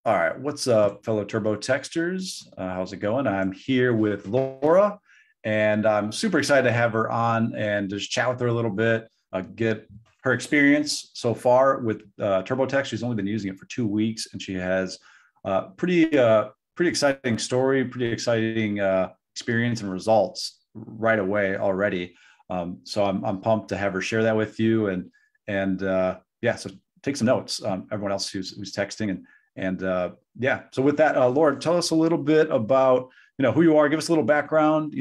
All right, what's up, fellow Turbo Texters? How's it going? I'm here with Laura, and I'm super excited to have her on and just chat with her a little bit, get her experience so far with TurboTax. She's only been using it for 2 weeks, and she has pretty exciting story, pretty exciting experience and results right away already. So I'm pumped to have her share that with you, and yeah, so take some notes. Everyone else who's texting and yeah, so with that, Laura, tell us a little bit about, who you are. Give us a little background.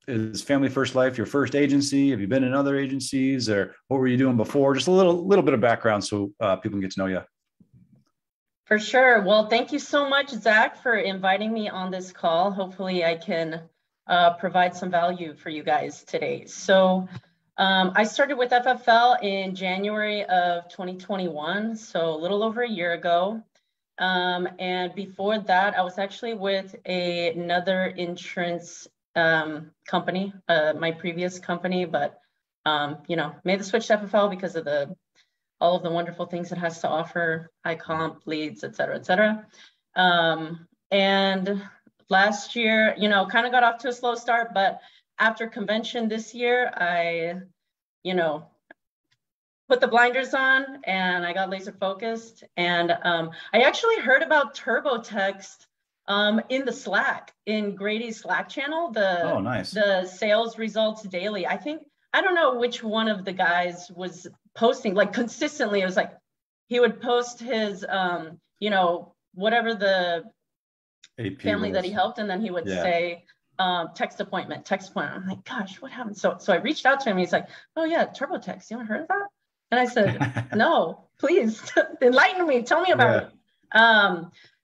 Is Family First Life your first agency? Have you been in other agencies, or what were you doing before? Just a little bit of background so people can get to know you. For sure. Well, thank you so much, Zach, for inviting me on this call. Hopefully I can provide some value for you guys today. So I started with FFL in January of 2021, so a little over a year ago. And before that, I was actually with another insurance company, my previous company, but made the switch to FFL because of all of the wonderful things it has to offer, high comp, leads, et cetera, et cetera. And last year, kind of got off to a slow start, but after convention this year, I, put the blinders on and I got laser focused. And I actually heard about TurboTax in the Slack, in Grady's Slack channel, Oh, nice. the sales results daily. I don't know which one of the guys was posting, like consistently. It was like, he would post his, whatever the AP family rules. that he helped. And then he would say, text appointment. I'm like, gosh, what happened? So I reached out to him. He's like, oh yeah, TurboTax. You haven't heard of that? And I said, no, please enlighten me. Tell me about it.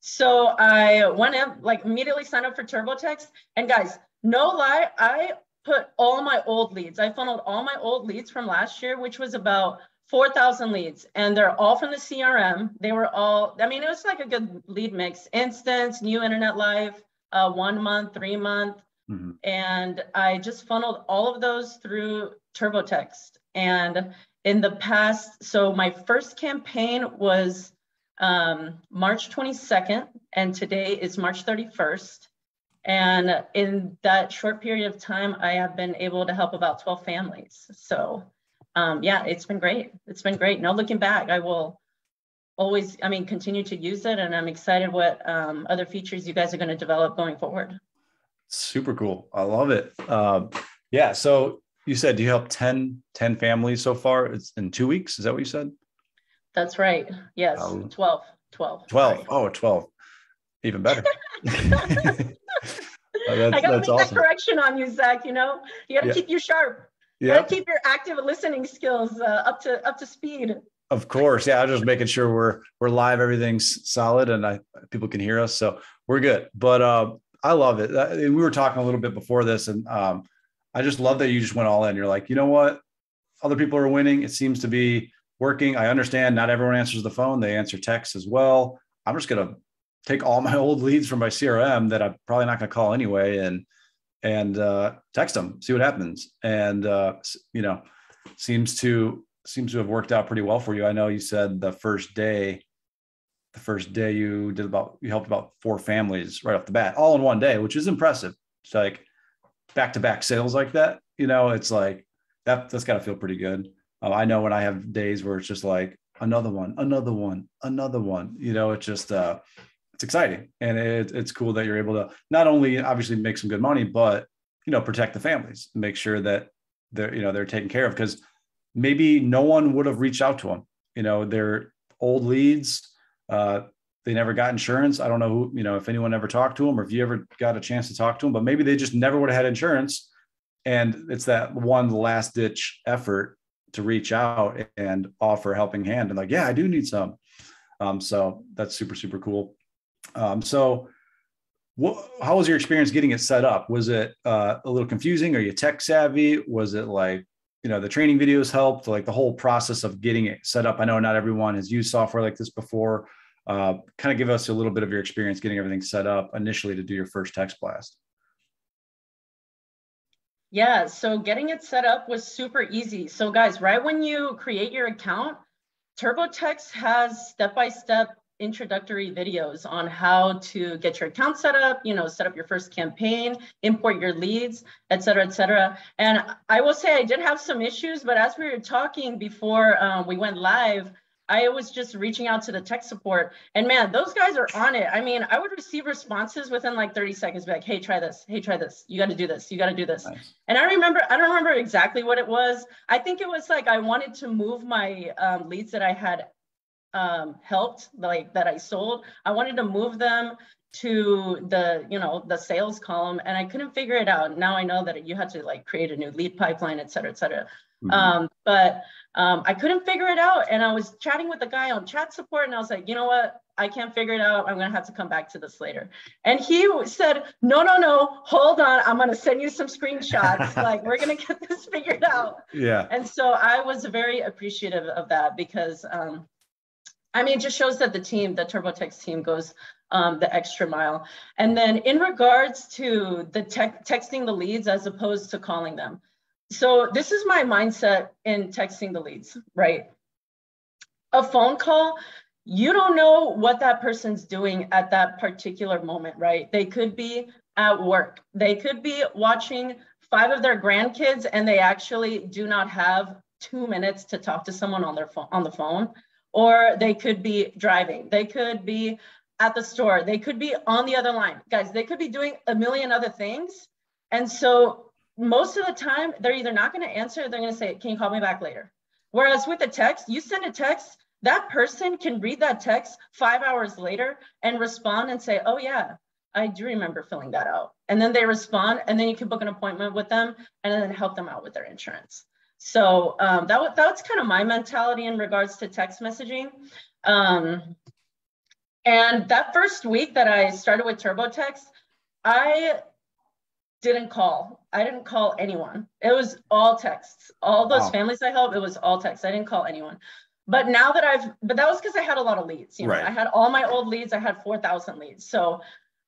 So I went in, like immediately signed up for TurboTax. And guys, no lie, I put all my old leads. I funneled all my old leads from last year, which was about 4,000 leads. And they're all from the CRM. They were all, it was like a good lead mix. Instance, new internet live, 1 month, 3 month. Mm-hmm. And I just funneled all of those through TurboTax. And in the past, so my first campaign was March 22nd, and today is March 31st. And in that short period of time, I have been able to help about 12 families. So yeah, it's been great. It's been great. No looking back. I will always, continue to use it. And I'm excited what other features you guys are going to develop going forward. Super cool. I love it. Yeah. So you said you helped 10 families so far. It's in 2 weeks. Is that what you said? That's right. Yes. 12. 12. Oh, 12. Even better. I gotta make awesome. That correction on you, Zach. You gotta keep you sharp. You gotta keep your active listening skills up to speed. Of course. Yeah. I'm just making sure we're live. Everything's solid and people can hear us. So we're good. But I love it. We were talking a little bit before this, and I just love that you just went all in. You're like, you know what? Other people are winning. It seems to be working. I understand not everyone answers the phone. They answer text as well. I'm just going to take all my old leads from my CRM that I'm probably not going to call anyway and text them, see what happens. And, seems to have worked out pretty well for you. I know you said the first day you helped about 4 families right off the bat, all in one day, which is impressive. It's like back-to-back sales like that, it's like that's got to feel pretty good. I know when I have days where it's just like another one, it's just it's exciting. And it's cool that you're able to not only obviously make some good money, but protect the families, make sure that they're taken care of, because maybe no one would have reached out to them. They're old leads. They never got insurance. I don't know who, if anyone ever talked to them or if you ever got a chance to talk to them, but maybe they just never would have had insurance. And it's that one last ditch effort to reach out and offer a helping hand and like, yeah, I do need some. So that's super, super cool. So how was your experience getting it set up? Was it a little confusing? Are you tech savvy? Was it like, the training videos helped, like the whole process of getting it set up? I know not everyone has used software like this before. Kind of give us a little bit of your experience getting everything set up initially to do your first text blast. Yeah, so getting it set up was super easy. So guys, right when you create your account, TurboTax has step-by-step introductory videos on how to get your account set up, set up your first campaign, import your leads, et cetera, et cetera. And I will say I did have some issues, but as we were talking before we went live, I was just reaching out to the tech support, and man, those guys are on it. I mean, I would receive responses within like 30 seconds, like, hey, try this. Hey, try this. You got to do this. You got to do this. Nice. And I don't remember exactly what it was. I think it was like, I wanted to move my leads that I had helped, like that I sold. I wanted to move them to the sales column, and I couldn't figure it out. Now I know that you had to like create a new lead pipeline, et cetera, et cetera. Mm-hmm. But I couldn't figure it out. And I was chatting with the guy on chat support, and I was like, you know what? I can't figure it out. I'm going to have to come back to this later. And he said, no, hold on. I'm going to send you some screenshots. Like, we're going to get this figured out. Yeah. And so I was very appreciative of that, because I mean, it just shows that the TurboTax team goes the extra mile. And then in regards to the texting the leads as opposed to calling them. So this is my mindset in texting the leads, right? A phone call, you don't know what that person's doing at that particular moment, right? They could be at work. They could be watching 5 of their grandkids, and they actually do not have 2 minutes to talk to someone on the phone. Or they could be driving. They could be at the store. They could be on the other line. Guys, they could be doing a million other things. And so most of the time, they're either not going to answer, or they're going to say, can you call me back later? Whereas with a text, you send a text, that person can read that text 5 hours later and respond and say, oh yeah, I do remember filling that out. And then they respond, and then you can book an appointment with them and then help them out with their insurance. So that was kind of my mentality in regards to text messaging. And that first week that I started with TurboTax, I didn't call anyone. It was all texts. All those families I helped, it was all texts. I didn't call anyone. But now that but that was because I had a lot of leads. Right. I had all my old leads. I had 4,000 leads. So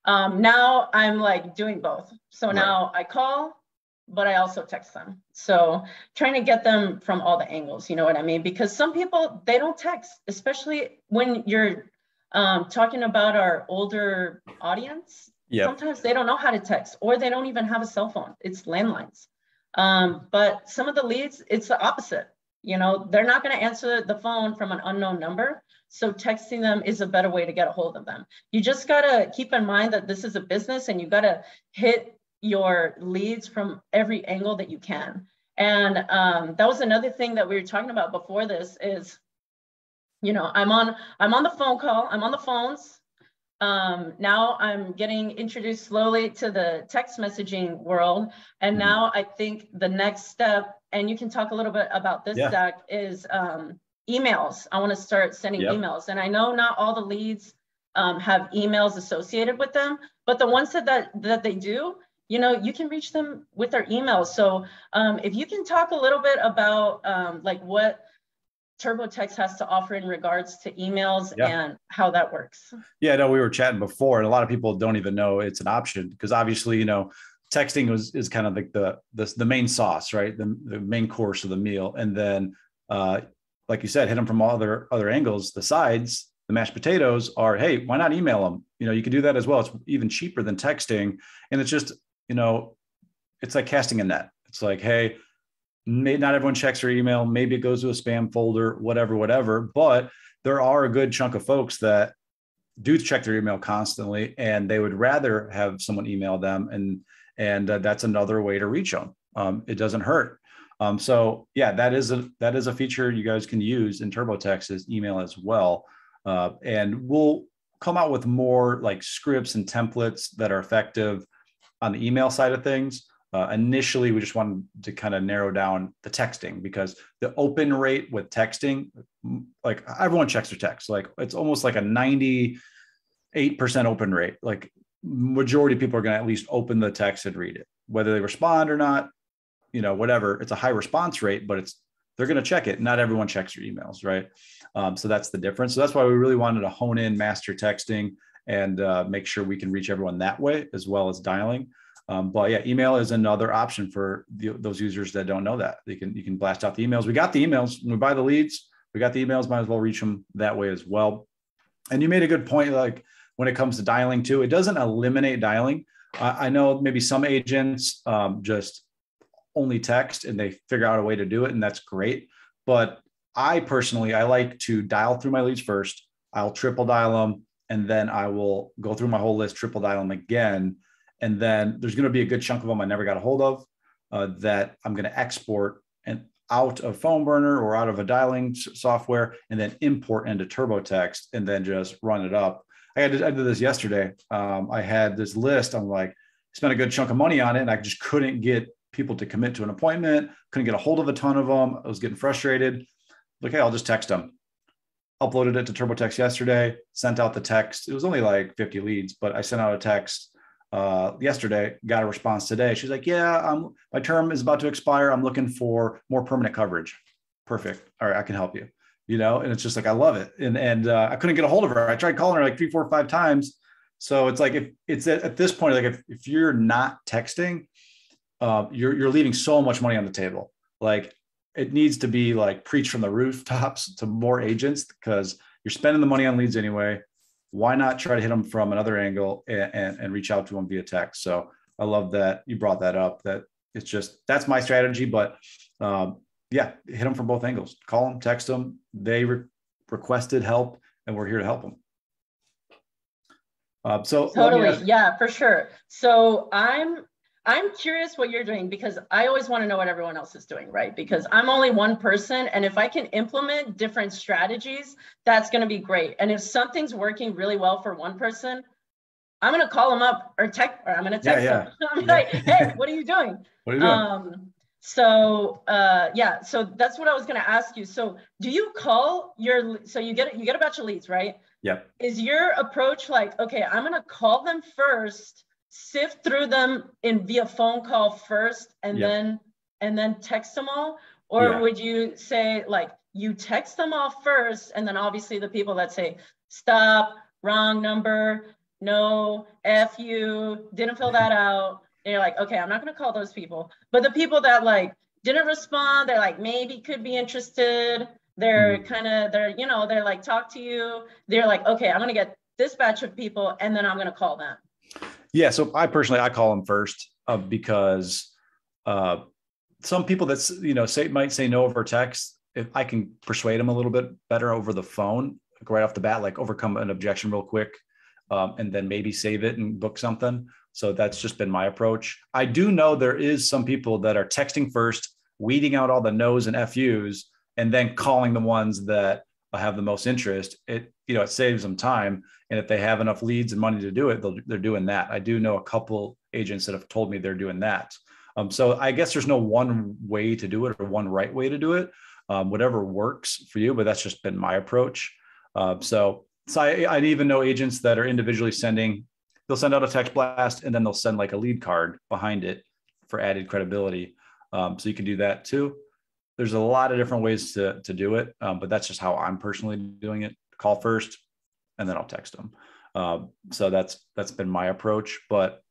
now I'm like doing both. So now I call, but I also text them. So trying to get them from all the angles, you know what I mean? Because some people, they don't text, especially when you're talking about our older audience. Yep. Sometimes they don't know how to text, or they don't even have a cell phone. It's landlines. But some of the leads, it's the opposite. They're not going to answer the phone from an unknown number. So texting them is a better way to get a hold of them. You just got to keep in mind that this is a business, and you got to hit your leads from every angle that you can. And that was another thing that we were talking about before this is, I'm on the phone call, I'm on the phones. Now I'm getting introduced slowly to the text messaging world. And now I think the next step, and you can talk a little bit about this, Zach, is emails. I want to start sending emails. And I know not all the leads have emails associated with them, but the ones that they do, you can reach them with their emails. So if you can talk a little bit about like what TurboTax has to offer in regards to emails and how that works. Yeah, no, we were chatting before, and a lot of people don't even know it's an option, because obviously, texting is kind of like the main sauce, right? The main course of the meal. And then, like you said, hit them from all other angles. The sides, the mashed potatoes are, hey, why not email them? You can do that as well. It's even cheaper than texting. And it's just, it's like casting a net. It's like, hey, not everyone checks their email. Maybe it goes to a spam folder, whatever. But there are a good chunk of folks that do check their email constantly, and they would rather have someone email them. And that's another way to reach them. It doesn't hurt. So yeah, that is a feature you guys can use in TurboTax, is email as well. And we'll come out with more like scripts and templates that are effective on the email side of things. Initially, we just wanted to kind of narrow down the texting, because the open rate with texting, like everyone checks their text. Like it's almost like a 98% open rate. Like majority of people are going to at least open the text and read it, whether they respond or not, whatever. It's a high response rate, but they're going to check it. Not everyone checks your emails, right? So that's the difference. So that's why we really wanted to hone in master texting and make sure we can reach everyone that way, as well as dialing. But yeah, email is another option for those users that don't know that. You can blast out the emails. We got the emails when we buy the leads. We got the emails. Might as well reach them that way as well. And you made a good point, like when it comes to dialing too, it doesn't eliminate dialing. I know maybe some agents just only text and they figure out a way to do it, and that's great. But I personally, I like to dial through my leads first. I'll triple dial them, and then I will go through my whole list, triple dial them again. And then there's going to be a good chunk of them I never got a hold of that I'm going to export and out of phone burner or out of a dialing software, and then import into TurboText and then just run it up. I did this yesterday. I had this list. I'm like, spent a good chunk of money on it, and I just couldn't get people to commit to an appointment. Couldn't get a hold of a ton of them. I was getting frustrated. Like, hey, I'll just text them. Uploaded it to TurboText yesterday, sent out the text. It was only like 50 leads, but I sent out a text yesterday, got a response today. She's like, yeah, my term is about to expire. I'm looking for more permanent coverage. Perfect. All right, I can help you. And it's just like, I love it. And I couldn't get a hold of her. I tried calling her like 3, 4, 5 times. So it's like, if it's at this point, like if you're not texting, you're leaving so much money on the table. Like, it needs to be like preached from the rooftops to more agents, because you're spending the money on leads anyway. Why not try to hit them from another angle and reach out to them via text? So I love that you brought that up. That it's just, that's my strategy. But yeah, hit them from both angles. Call them, text them. They requested help, and we're here to help them. So totally, yeah, for sure. So I'm curious what you're doing, because I always want to know what everyone else is doing, right? Because I'm only one person, and if I can implement different strategies, that's going to be great. And if something's working really well for one person, I'm going to call them up or I'm going to text them. I'm like, hey, what are you doing? What are you doing? So that's what I was going to ask you. So do you call so you get a bunch of leads, right? Yep. Is your approach like, okay, I'm going to call them first, sift through them via phone call first, and then text them all? Or would you say like you text them all first, and then obviously the people that say stop, wrong number, no, F you, didn't fill that out, and you're like, okay, I'm not going to call those people. But the people that like didn't respond, they're like maybe could be interested, they're they're like talk to you, they're like, okay, I'm going to get this batch of people, and then I'm going to call them. Yeah. So I call them first because some people that, might say no over text. If I can persuade them a little bit better over the phone, like right off the bat, like overcome an objection real quick, and then maybe save it and book something. So that's just been my approach. I do know there is some people that are texting first, weeding out all the no's and FU's, and then calling the ones that have the most interest. It saves them time. And if they have enough leads and money to do it, they're doing that. I do know a couple agents that have told me they're doing that. So I guess there's no one way to do it or one right way to do it. Whatever works for you, but that's just been my approach. So I even know agents that are individually they'll send out a text blast, and then they'll send like a lead card behind it for added credibility. So you can do that too. There's a lot of different ways to do it, but that's just how I'm personally doing it. Call first, and then I'll text them. So that's been my approach. But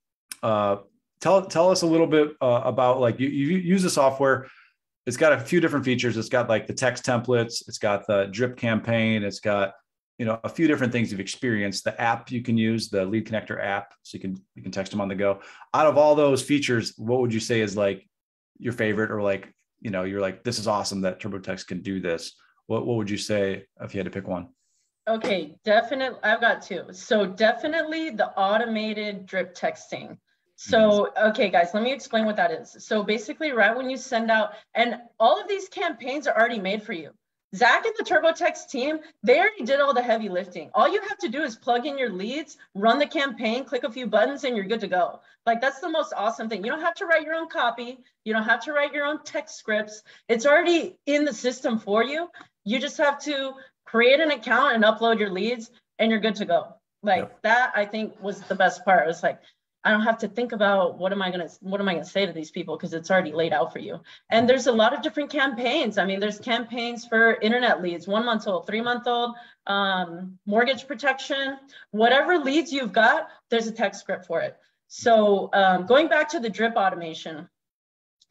tell us a little bit about, like, you use the software. It's got a few different features. It's got like the text templates. It's got the drip campaign. It's got a few different things you've experienced. The app you can use, the Lead Connector app, so you can text them on the go. Out of all those features, what would you say is like your favorite, or like you're like, this is awesome that TurboText can do this? What would you say if you had to pick one? Okay, definitely. I've got two. So definitely the automated drip texting. So, okay, guys, let me explain what that is. So basically, right when you send out, and all of these campaigns are already made for you. Zach and the TurboText team, they already did all the heavy lifting. All you have to do is plug in your leads, run the campaign, click a few buttons, and you're good to go. Like, that's the most awesome thing. You don't have to write your own copy. You don't have to write your own text scripts. It's already in the system for you. You just have to create an account and upload your leads, and you're good to go. Like, that, I think, was the best part. It was like, I don't have to think about what am I gonna say to these people, because it's already laid out for you. And there's a lot of different campaigns. I mean, there's campaigns for internet leads, 1 month old, 3 month old, mortgage protection, whatever leads you've got, there's a text script for it. So going back to the drip automation.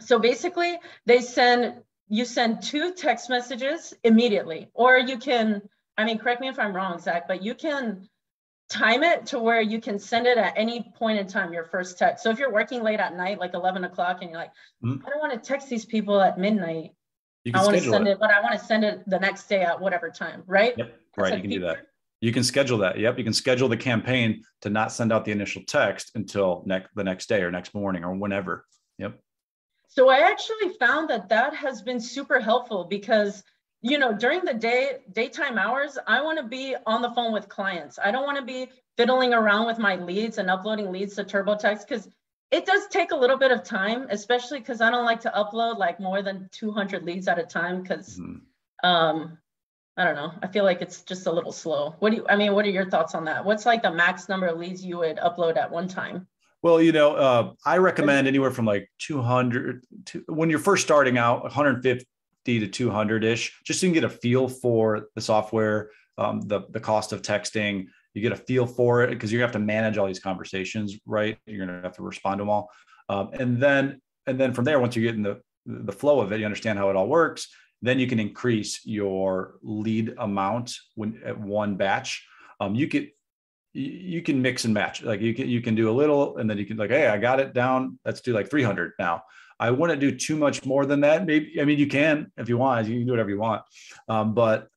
So basically you send 2 text messages immediately, or you can I mean, correct me if I'm wrong, Zach, but you can time it to where you can send it at any point in time, your first text. So if you're working late at night, like 11 o'clock, and you're like, I don't want to text these people at midnight. You can I want to schedule send it, but I want to send it the next day at whatever time, right? Yep. Right. You can do that. You can schedule that. Yep. You can schedule the campaign to not send out the initial text until the next day or next morning or whenever. Yep. So I actually found that has been super helpful because, you know, during the daytime hours, I want to be on the phone with clients. I don't want to be fiddling around with my leads and uploading leads to TurboTax, because it does take a little bit of time, especially because I don't like to upload like more than 200 leads at a time, because I don't know, I feel like it's just a little slow. What are your thoughts on that? What's like the max number of leads you would upload at one time? Well, you know, I recommend anywhere from like 200 to, when you're first starting out, 150 to 200-ish, just so you can get a feel for the software, the cost of texting. You get a feel for it because you have to manage all these conversations, right? You're going to have to respond to them all. And then from there, once you get in the flow of it, you understand how it all works. Then you can increase your lead amount at one batch. You can mix and match. Like you can do a little, and then you can like, hey, I got it down. Let's do like 300 now. I wouldn't do too much more than that. Maybe, I mean, you can, if you want, you can do whatever you want. But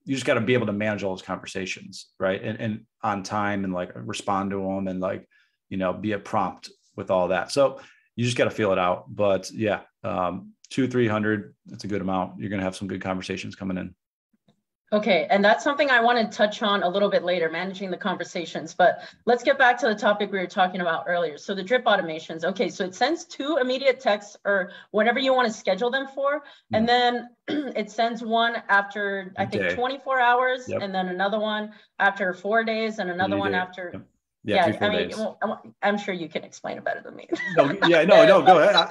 you just got to be able to manage all those conversations, right? And on time, and like respond to them, and like, you know, be a prompt with all that. So you just got to feel it out. But yeah, 200-300, that's a good amount. You're going to have some good conversations coming in. Okay, and that's something I want to touch on a little bit later, managing the conversations. But let's get back to the topic we were talking about earlier. So the drip automations. Okay, so it sends 2 immediate texts or whatever you want to schedule them for. And then it sends one after, I think, 24 hours, and then another one after 4 days, and another one after. Yep. Yeah, 3-4 days. Well, I'm sure you can explain it better than me. No, go ahead.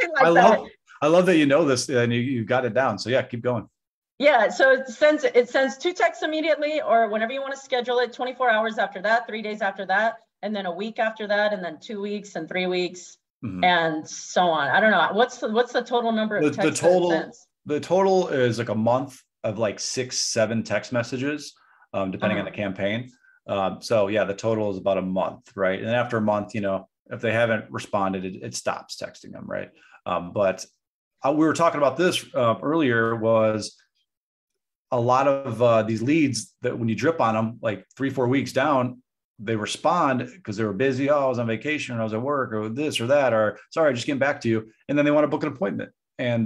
I love that you know this and you got it down. So yeah, keep going. Yeah, so it sends 2 texts immediately, or whenever you want to schedule it, 24 hours after that, 3 days after that, and then a week after that, and then 2 weeks and 3 weeks, and so on. I don't know. What's the total number of texts the total is like a month of like 6-7 text messages, depending on the campaign. So yeah, the total is about a month, right? And after a month, you know, if they haven't responded, it stops texting them, right? But we were talking about this earlier, was a lot of these leads that when you drip on them, like 3-4 weeks down, they respond because they were busy. Oh, I was on vacation, or I was at work, or this or that, or sorry, just getting back to you. And then they want to book an appointment, and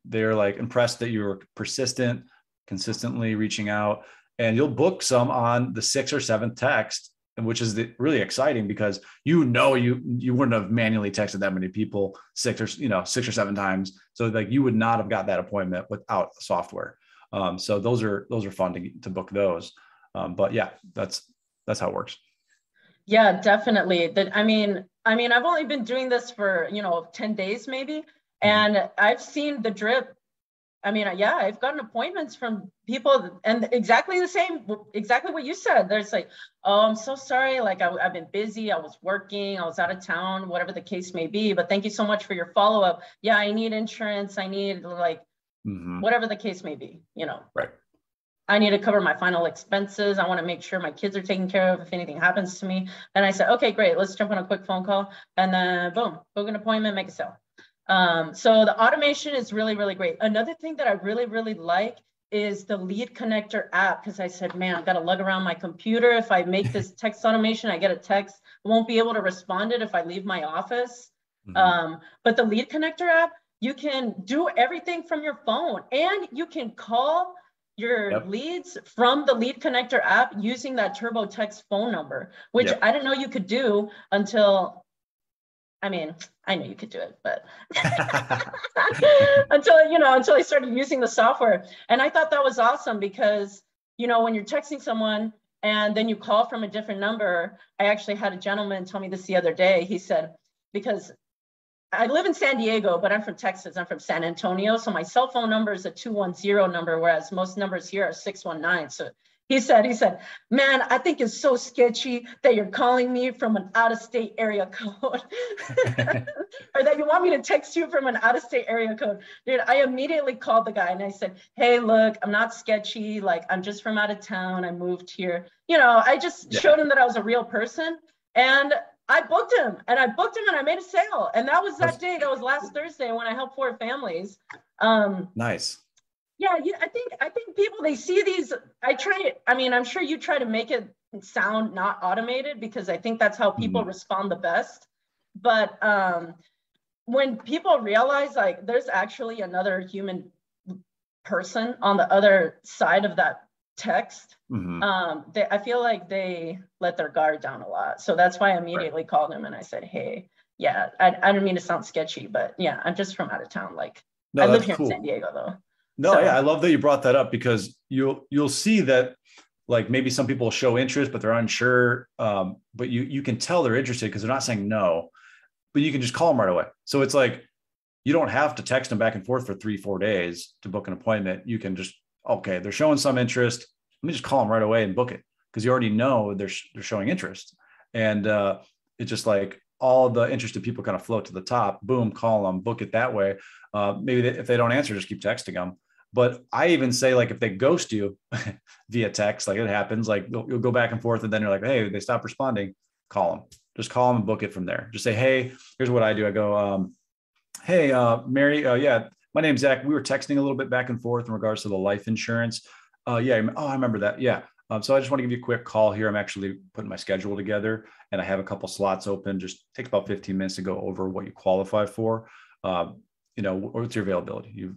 they're like impressed that you were persistent, consistently reaching out, and you'll book some on the 6th or 7th text, which is really exciting because you wouldn't have manually texted that many people 6 or 7 times. So like you would not have got that appointment without software. So those are fun to book those. But yeah, that's how it works. Yeah, definitely. I mean, I've only been doing this for, 10 days maybe. And I've seen the drip. I mean, yeah, I've gotten appointments from people, and exactly what you said. There's like, oh, I'm so sorry. Like I've been busy. I was working. I was out of town, whatever the case may be. But thank you so much for your follow-up. Yeah, I need insurance. I need whatever the case may be, Right. I need to cover my final expenses. I want to make sure my kids are taken care of if anything happens to me. And I said, okay, great. Let's jump on a quick phone call, and then boom, book an appointment, make a sale. So the automation is really, really great. Another thing that I really, really like is the lead connector app, because I said, man, I've got to lug around my computer. If I make this text automation, I get a text. I won't be able to respond it if I leave my office. But the lead connector app, you can do everything from your phone, and you can call your leads from the lead connector app using that TurboTax phone number, which I didn't know you could do until, I mean, I know you could do it, but until I started using the software. And I thought that was awesome because, when you're texting someone and then you call from a different number, I actually had a gentleman tell me this the other day. He said, because I live in San Diego, but I'm from Texas. I'm from San Antonio. So my cell phone number is a 210 number, whereas most numbers here are 619. So He said, man, I think it's so sketchy that you're calling me from an out-of-state area code. Or that you want me to text you from an out-of-state area code. Dude, I immediately called the guy and I said, hey, look, I'm not sketchy. Like, I'm just from out of town. I moved here. You know, I just showed him that I was a real person. And I booked him and I made a sale. And that was that day. That was last Thursday when I helped 4 families. Nice. Yeah, I think people, they see these, I'm sure you try to make it sound not automated because I think that's how people respond the best. But when people realize like there's actually another human person on the other side of that text, I feel like they let their guard down a lot. So that's why I immediately called him and I said, hey, yeah, I don't mean to sound sketchy, but yeah, I'm just from out of town. Like, I live here in San Diego though. No, yeah, I love that you brought that up because you'll see that like maybe some people show interest, but they're unsure. But you can tell they're interested because they're not saying no, but you can just call them right away. So it's like, you don't have to text them back and forth for 3-4 days to book an appointment. You can just, okay, they're showing some interest. Let me just call them right away and book it because you already know they're showing interest. And it's just like all the interested people kind of float to the top, boom, call them, book it that way. Maybe if they don't answer, just keep texting them. But I even say, like, if they ghost you via text, like it happens, like you'll go back and forth and then you're like, hey, they stop responding, call them. Just call them and book it from there. Just say, hey, here's what I do. I go, hey, Mary, yeah, my name's Zach. We were texting a little bit back and forth in regards to the life insurance. Yeah. Oh, I remember that. Yeah. So I just want to give you a quick call here. I'm actually putting my schedule together and I have a couple slots open. Just takes about 15 minutes to go over what you qualify for. What's your availability?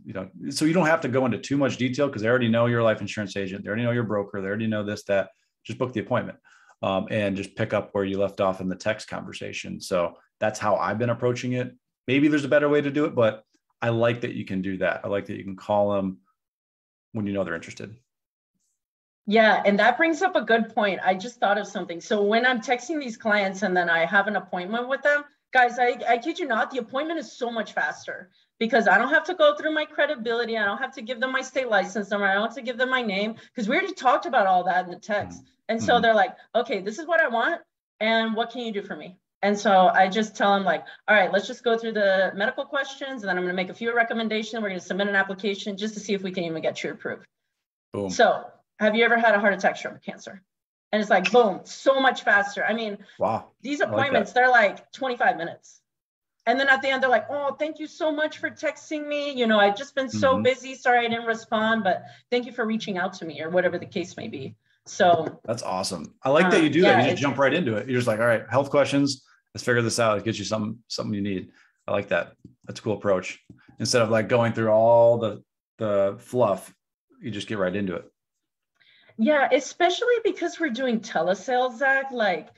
So you don't have to go into too much detail because they already know you're a life insurance agent. They already know your broker. They already know this, that. Just book the appointment and just pick up where you left off in the text conversation. So that's how I've been approaching it. Maybe there's a better way to do it, but I like that you can do that. I like that you can call them when you know they're interested. Yeah, and that brings up a good point. I just thought of something. So when I'm texting these clients and then I have an appointment with them, guys, I kid you not, the appointment is so much faster because I don't have to go through my credibility. I don't have to give them my state license number. I don't have to give them my name because we already talked about all that in the text. And so they're like, okay, this is what I want. And what can you do for me? And so I just tell them like, all right, let's just go through the medical questions. And then I'm going to make a few recommendations. We're going to submit an application just to see if we can even get you approved. Boom. So have you ever had a heart attack, stroke, or cancer? And it's like, boom, so much faster. I mean, wow, these appointments, they're like 25 minutes. And then at the end, they're like, oh, thank you so much for texting me. You know, I've just been so busy. Sorry, I didn't respond, but thank you for reaching out to me or whatever the case may be. So that's awesome. I like that you do that. You just jump right into it. You're just like, all right, health questions. Let's figure this out. It gets you something you need. I like that. That's a cool approach. Instead of like going through all the fluff, you just get right into it. Yeah, especially because we're doing telesales, Zach, like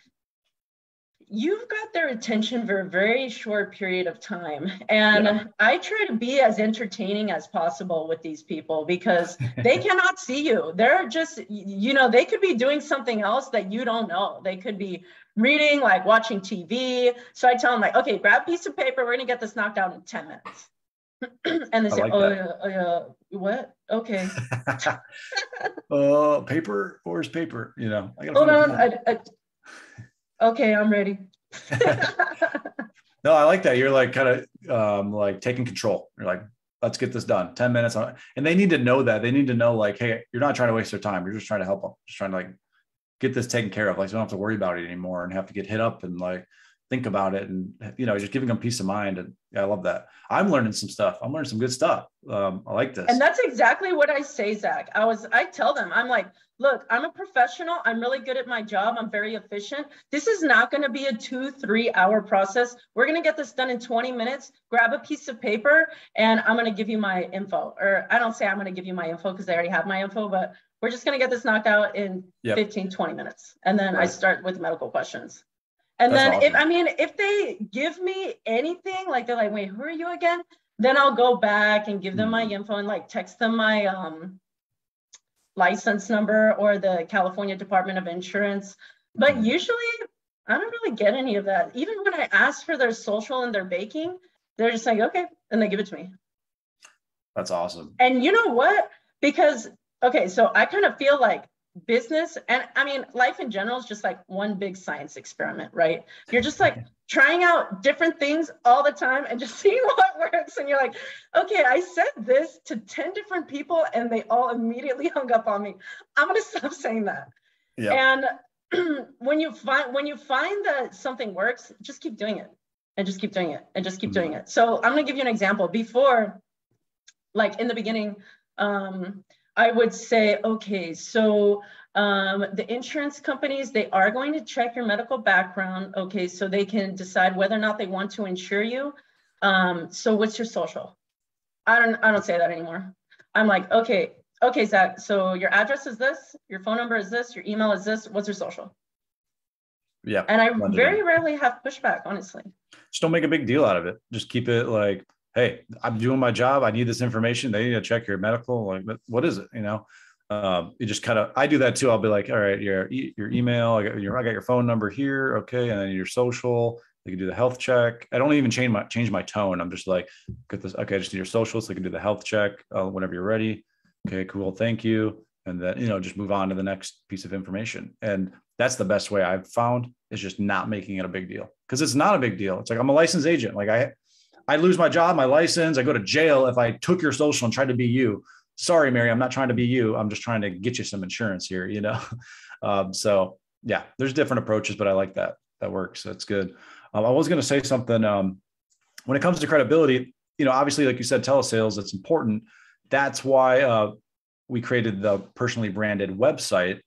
you've got their attention for a very short period of time. And I try to be as entertaining as possible with these people because they cannot see you. They're just, they could be doing something else that you don't know. They could be reading, like watching TV. So I tell them like, okay, grab a piece of paper. We're going to get this knocked out in 10 minutes. And they say, like what? Okay. Paper? Where's paper? I gotta hold on. Okay, I'm ready. No, I like that. You're like kind of like taking control. You're like, let's get this done. 10 minutes. And they need to know that. They need to know like, hey, you're not trying to waste their time. You're just trying to help them. Just trying to like get this taken care of. Like, so you don't have to worry about it anymore and have to get hit up and like think about it and, just giving them peace of mind. And yeah, I love that. I'm learning some stuff. I'm learning some good stuff. I like this. And that's exactly what I say, Zach. I tell them, I'm like, look, I'm a professional. I'm really good at my job. I'm very efficient. This is not going to be a 2-3 hour process. We're going to get this done in 20 minutes. Grab a piece of paper and I'm going to give you my info. Or I don't say I'm going to give you my info because they already have my info, but we're just going to get this knocked out in 15, 20 minutes. And then I start with medical questions. And that's then awesome. If they give me anything, like they're like, wait, who are you again? Then I'll go back and give them my info and like text them my license number or the California Department of Insurance. But usually I don't really get any of that. Even when I ask for their social and their baking, they're just like, okay, and they give it to me. That's awesome. And you know what? Because, okay, so I kind of feel like business, and I mean, life in general is just like one big science experiment, right? You're just like trying out different things all the time and just seeing what works. And you're like, okay, I said this to 10 different people and they all immediately hung up on me. I'm going to stop saying that. Yeah. And when you find that something works, just keep doing it and just keep doing it and just keep doing it. So I'm going to give you an example. Before, like in the beginning, I would say, okay, so the insurance companies, they are going to check your medical background, okay, so they can decide whether or not they want to insure you. So what's your social? I don't say that anymore. I'm like, okay, Zach, so your address is this, your phone number is this, your email is this, what's your social? Yeah. And I very rarely have pushback, honestly. Just don't make a big deal out of it. Just keep it like, hey, I'm doing my job. I need this information. They need to check your medical. Like, what is it? You know, you just kind of, I do that too. I'll be like, all right, your email, I got your phone number here. Okay. And then your social, they can do the health check. I don't even change my tone. I'm just like, get this. Okay. I just need your social so they can do the health check whenever you're ready. Okay, cool. Thank you. And then, just move on to the next piece of information. And that's the best way I've found, is just not making it a big deal, because it's not a big deal. It's like, I'm a licensed agent. Like I lose my job, my license, I go to jail if I took your social and tried to be you. Sorry, Mary, I'm not trying to be you. I'm just trying to get you some insurance here, So yeah, there's different approaches, but I like that. That works. That's good. I was going to say something when it comes to credibility, obviously, like you said, telesales, it's important. That's why we created the personally branded website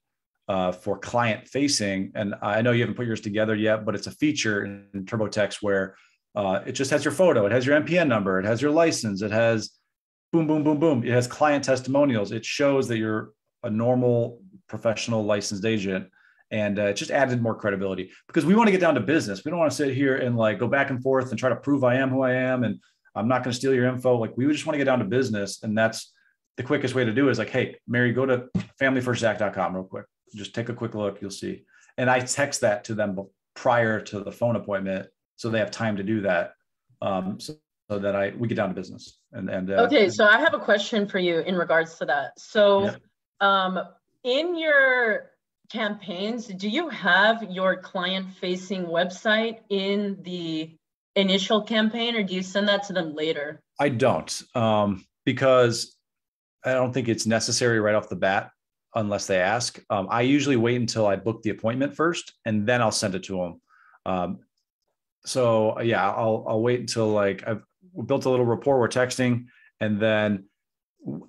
for client facing. And I know you haven't put yours together yet, but it's a feature in TurboTax where it just has your photo. It has your MPN number. It has your license. It has boom, boom, boom, boom. It has client testimonials. It shows that you're a normal professional licensed agent. And it just added more credibility, because we want to get down to business. We don't want to sit here and like go back and forth and try to prove I am who I am. And I'm not going to steal your info. Like, we just want to get down to business. And that's the quickest way to do it, is like, hey, Mary, go to familyfirstzach.com real quick. Just take a quick look. You'll see. And I text that to them prior to the phone appointment, so they have time to do that. So that we get down to business. Okay. So I have a question for you in regards to that. So in your campaigns, do you have your client-facing website in the initial campaign, or do you send that to them later? I don't, because I don't think it's necessary right off the bat unless they ask. I usually wait until I book the appointment first, and then I'll send it to them. So yeah, I'll wait until like I've built a little rapport, we're texting, and then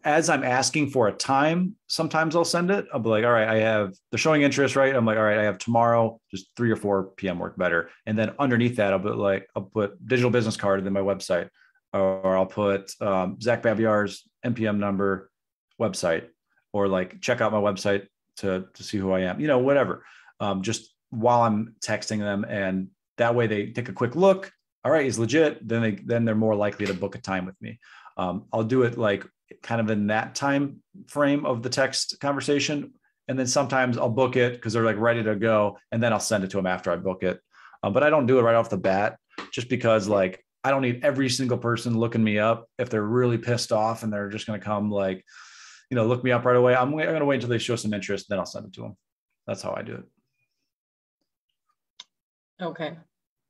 as I'm asking for a time, sometimes I'll send it. I'll be like, all right, they're showing interest, right? I'm like, all right, I have tomorrow, just 3 or 4 p.m. work better. And then underneath that, I'll put digital business card and then my website, or I'll put Zach Babiarz NPM number, website, or like check out my website to see who I am, whatever. Just while I'm texting them, and that way they take a quick look. All right, he's legit. Then they're more likely to book a time with me. I'll do it like kind of in that time frame of the text conversation. And then sometimes I'll book it because they're like ready to go, and then I'll send it to them after I book it. But I don't do it right off the bat, just because like, I don't need every single person looking me up. If they're really pissed off and they're just going to come like, look me up right away, I'm going to wait until they show some interest, then I'll send it to them. That's how I do it. Okay.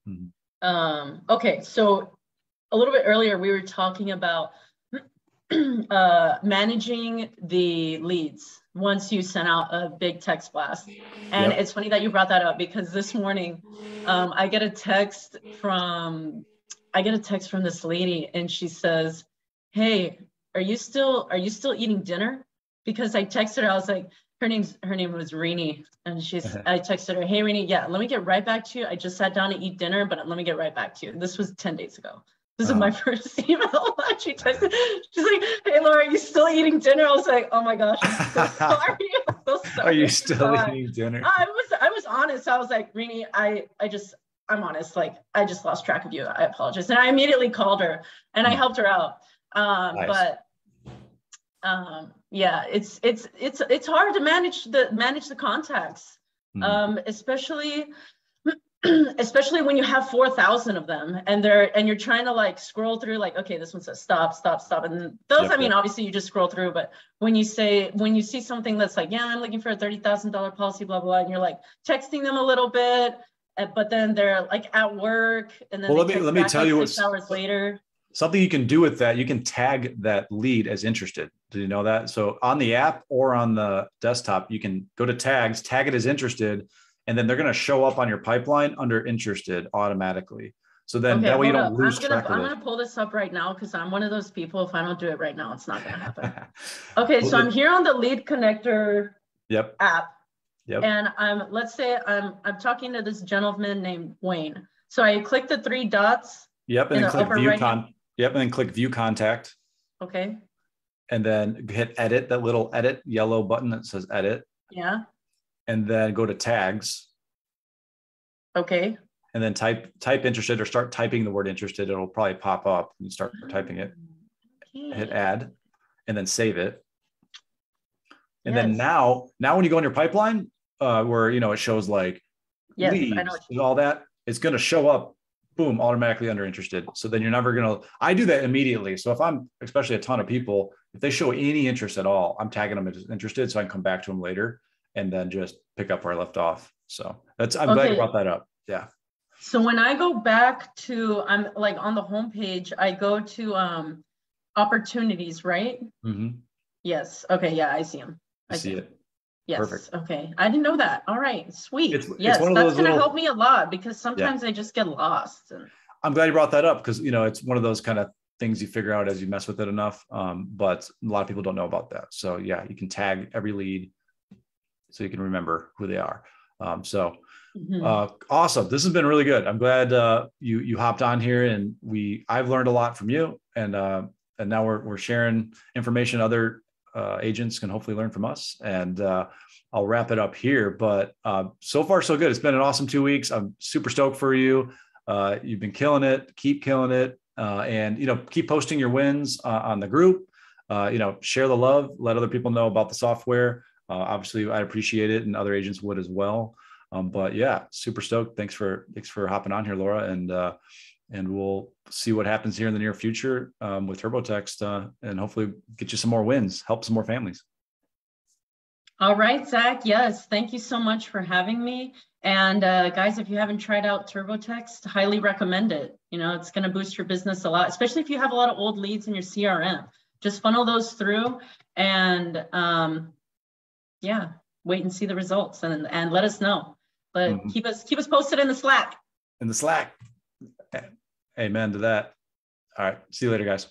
Mm-hmm. Okay. So a little bit earlier, we were talking about managing the leads once you send out a big text blast. And It's funny that you brought that up, because this morning I get a text from this lady, and she says, hey, are you still eating dinner? Because I texted her, I was like, her name was Rini, and I texted her, hey Rini, yeah, let me get right back to you. I just sat down to eat dinner, but let me get right back to you. This was 10 days ago. This is my first email. She texted, she's like, hey Laura, are you still eating dinner? I was like, oh my gosh, I'm so sorry. I'm so sorry. Are you still eating dinner? I was honest. I was like, Rini, I'm honest. Like, I just lost track of you. I apologize. And I immediately called her and I helped her out. Nice. But yeah, it's hard to manage the contacts, especially especially when you have 4,000 of them and you're trying to like scroll through like, okay, this one says stop, stop, stop. And those, I mean, obviously you just scroll through, but when you see something that's like, yeah, I'm looking for a $30,000 policy, blah, blah, and you're like texting them a little bit, but then they're like at work and then let me tell you what 6 hours later. Something you can do with that, you can tag that lead as interested. Did you know that? So on the app or on the desktop, you can go to tags, tag it as interested, and then they're going to show up on your pipeline under interested automatically. So then that way you don't lose track of it. I'm going to pull this up right now because I'm one of those people. If I don't do it right now, it's not going to happen. Okay, so I'm here on the lead connector app. Yep. And let's say I'm talking to this gentleman named Wayne. So I click the 3 dots. Yep, and then click view and then click view contact. Okay. And then hit edit, that little edit yellow button that says edit. Yeah. And then go to tags. Okay. And then type interested or start typing the word interested. It'll probably pop up and you start typing it. Okay. Hit add and then save it. And then now when you go in your pipeline, where it shows like leads and all that, it's going to show up, boom, automatically under interested. So then you're never going to, I do that immediately. So if I'm, especially a ton of people, if they show any interest at all, I'm tagging them as interested so I can come back to them later and then just pick up where I left off. So I'm glad you brought that up. Yeah. So when I go back to, I'm like on the homepage, I go to opportunities, right? Mm-hmm. Yes. Okay. Yeah, I see them. I see it. Yes. Perfect. Okay. I didn't know that. All right. Sweet. Yes. It's That's going to help me a lot because sometimes I just get lost. I'm glad you brought that up because, it's one of those kind of things you figure out as you mess with it enough. But a lot of people don't know about that. So yeah, you can tag every lead so you can remember who they are. Awesome. This has been really good. I'm glad you hopped on here and I've learned a lot from you and now we're sharing information other agents can hopefully learn from us. And I'll wrap it up here, but so far so good. It's been an awesome 2 weeks. I'm super stoked for you. You've been killing it, keep killing it. And, keep posting your wins on the group, share the love, let other people know about the software. Obviously I appreciate it and other agents would as well. But yeah, super stoked. Thanks for hopping on here, Laura. And we'll see what happens here in the near future with TurboText and hopefully get you some more wins, help some more families. All right, Zach. Yes. Thank you so much for having me. And guys, if you haven't tried out TurboText, highly recommend it. It's going to boost your business a lot, especially if you have a lot of old leads in your CRM. Just funnel those through and wait and see the results and let us know. But keep us posted in the Slack. Amen to that. All right. See you later, guys.